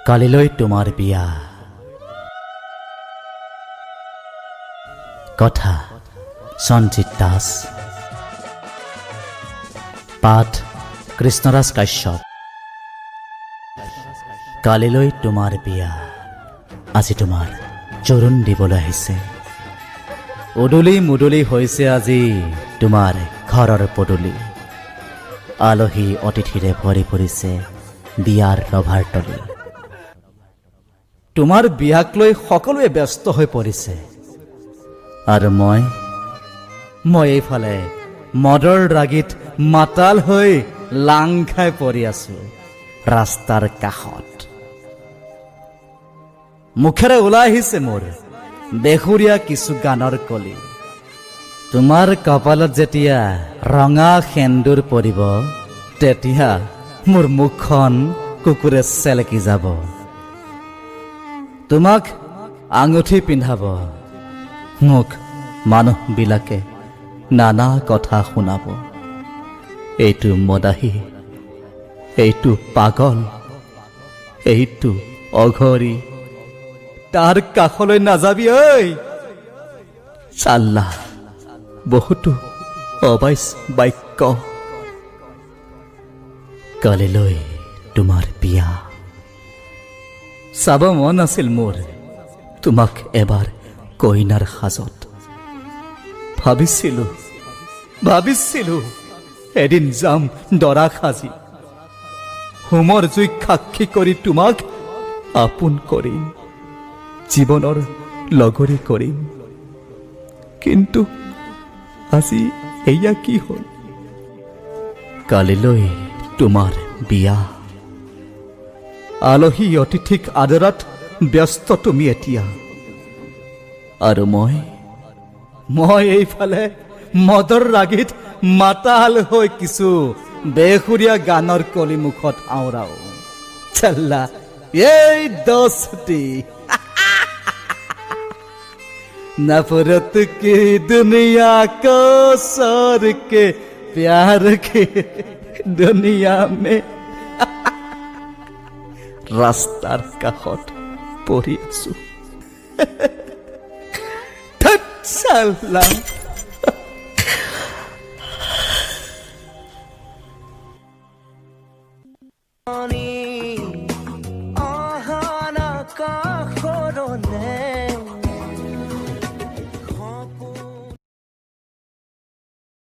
কালিলৈ তোমাৰ বিয়া। কথা সঞ্জিত দাস, পাঠ কৃষ্ণৰাজ কাশ্যপ। কালিলৈ তোমাৰ বিয়া, আজি তোমাৰ জোৰোণ দিবলৈ আহিছে। উদুলি মুদুলি হৈছে আজি তোমাৰ ঘৰৰ পদূলি। আলহী অতিথিৰে ভৰি পৰিছে বিয়াৰ ৰভাৰ তলি। তোমাৰ বিয়াক লৈ সকলোৱে ব্যস্ত হৈ পৰিছে, আৰু মই এইফালে মদৰ ৰাগীত মাতাল হৈ লাং খাই পৰি আছো ৰাস্তাৰ কাষত। মুখেৰে ওলাই আহিছে মোৰ বেসুৰীয়া কিছু গানৰ কলি। তোমাৰ কপালত যেতিয়া ৰঙা সেন্দুৰ পৰিব, তেতিয়া মোৰ মুখখন কুকুৰে চেলেকি যাব। তোমাক আঙুঠি পিন্ধাব, মোক মানুহবিলাকে নানা কথা শুনাব। এইটো মদাহী, এইটো পাগল, এইটো অঘৰী, তাৰ কাষলৈ নাযাবি ঐ। চাল্লা বহুতো অবাইচ বাক্য। কালিলৈ তোমাৰ বিয়া। চাব মন আছিল মোৰ তোমাক এবাৰ কইনাৰ সাজত। ভাবিছিলো এদিন যাম দৰা সাজি, হোমৰ জুইক সাক্ষী কৰি তোমাক আপোন কৰিম, জীৱনৰ লগৰী কৰিম। কিন্তু আজি এয়া কি হ'ল? কালিলৈ তোমাৰ বিয়া। আলহী অতিথিক আদৰাত ব্যস্ত তুমি এতিয়া, আৰু মই এইফালে মদৰ ৰাগীত মাতাল হৈ কিছু বেসুৰীয়া গানৰ কলি মুখত আওৰাও। চাল্লা এই দোস্তি नफरत की दुनिया को सर के प्यार के दुनिया में रास्तार काखत पड़ी आसु। साला ahana ka khorone